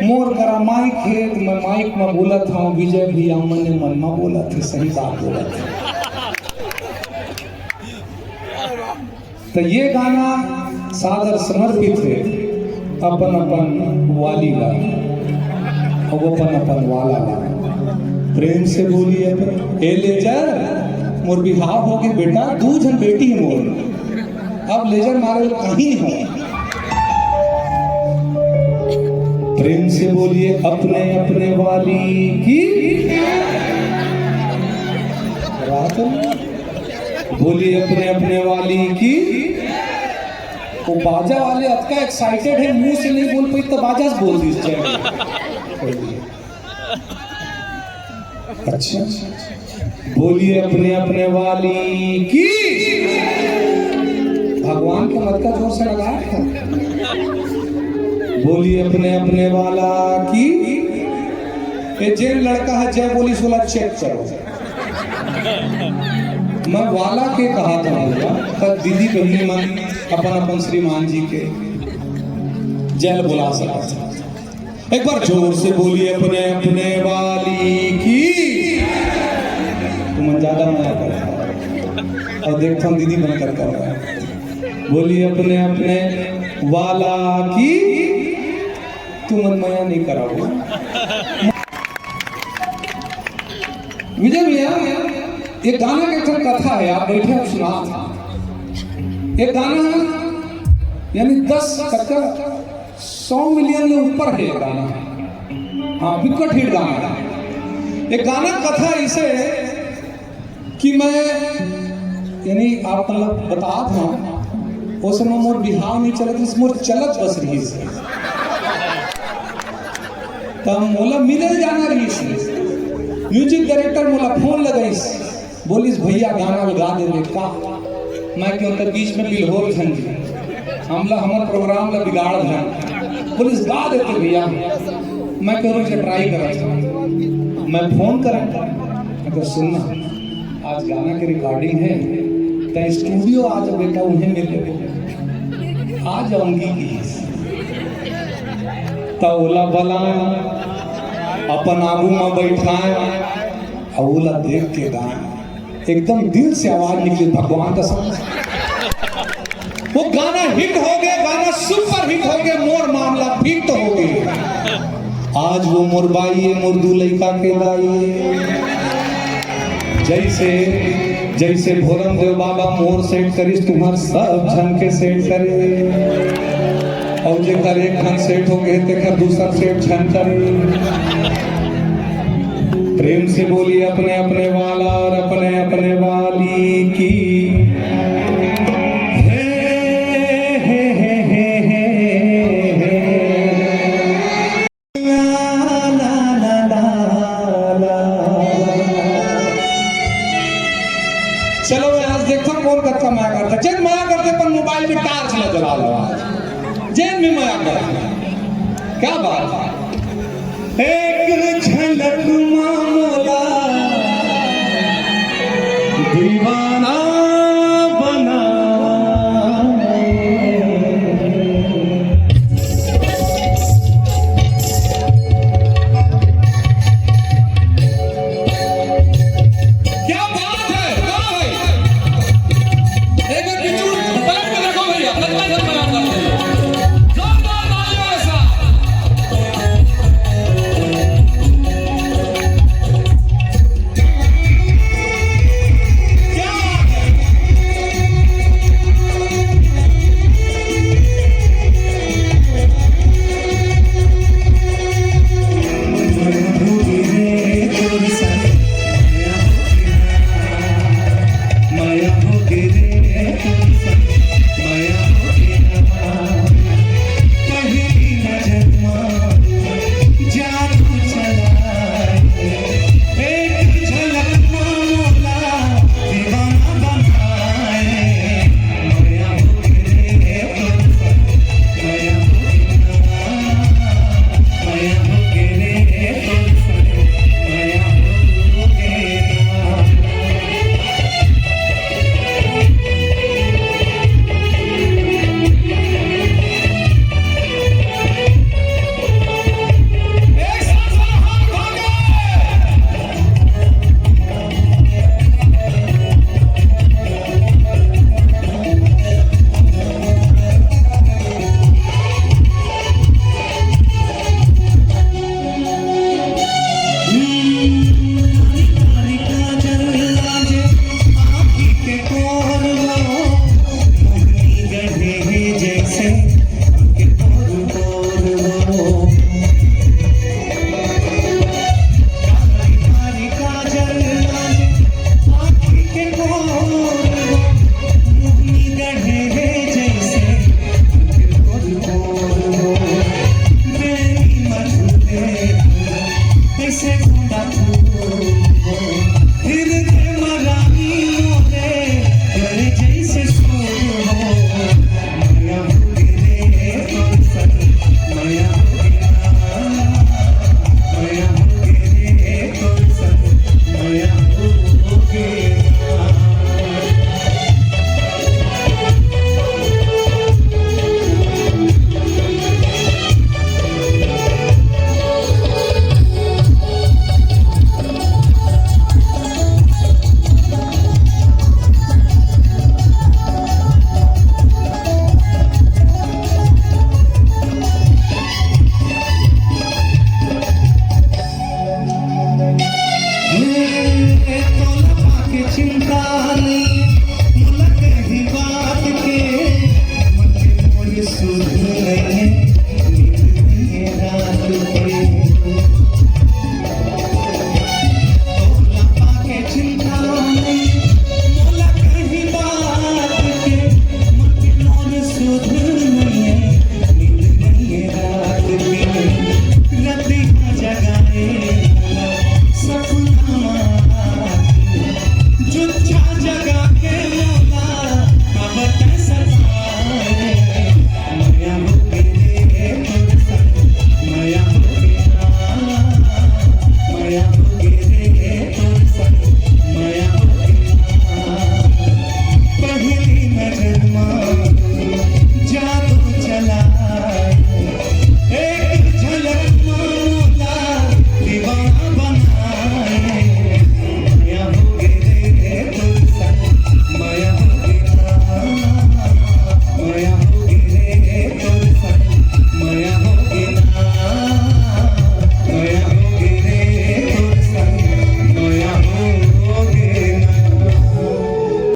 मोर करा माइक खेत में माइक में बोला था विजय भैया मन में बोला थे सही बात बोला था। तो ये गाना सादर समर्पित है अपन अपन वाली का और अपन अपन वाला का। प्रेम से बोलिए ए लेजर मोर बिहाव हो गए बेटा, 2 जन बेटी है मोर, अब लेजर मारे कहीं हो। प्रेम से बोलिए अपने अपने वाली की, बोलिए अपने अपने वाली की। वो बाजा वाले अतका एक्साइटेड है, मुंह से नहीं बोल पाई तो बाजा से बोल दी। अच्छा, बोलिए अपने अपने वाली की। भगवान के मत का जोर से लगाया। बोलिए अपने अपने वाला की। ये जे लड़का है जय बोली सोला चेक करो। मैं वाला के कहा था भैया, तब दीदी बहनी मन अपन अपन श्रीमान जी के जय बुला सका था। एक बार जोर से बोलिए अपने अपने वाली की। तुम ज्यादा मजा कर और देखता हूँ दीदी बनकर कर रहा है। बोलिए अपने अपने वाला की। तुम मया नहीं कराओगे विजय भैया। एक गाना का कथा है, आप बैठे आप सुना था। एक गाना यानी 100 मिलियन के ऊपर है गाना। हाँ, विकट हिट गाना है। एक गाना कथा इसे कि मैं यानी आप मतलब बता था वो समय मोर बिहार नहीं चलत, मोर चलत बस रही से तब मोला मिले जाना रही से। म्यूजिक डायरेक्टर मोला फोन लगाइस, बोलिस भैया गाना लगा दे का। मैं क्यों तो बीच में बिलहोर झन हमला हमार प्रोग्राम ला बिगाड़ झन, बोलिस गा देते भैया। मैं क्यों से ट्राई करा, मैं फोन करा तो सुनना आज गाना की रिकॉर्डिंग है तो स्टूडियो आ जाओ बेटा, उन्हें मिल आ जाऊंगी। तौला बला अपन आगू में बैठाए औला देख के गाए, एकदम दिल से आवाज निकली भगवान का समझ। वो गाना हिट हो गया, गाना सुपर हिट हो गया, मोर मामला फिट हो गया। आज वो मोर बाई है, मोर दुलैका के लाई। जैसे जैसे भोरम देव बाबा मोर सेट करिस, तुम्हार सब झन के सेट करे। और जेकर एक खन सेट हो गए तेकर दूसरा सेट झन करे। प्रेम से बोलिए अपने अपने वाला और अपने अपने वाली की। चलो आज देखो कौन कच्चा माया करता। जिन माया करते पर मोबाइल में टार्च न जला लो, जेन में माया करता। क्या बात है। एक झलक मामला दीवार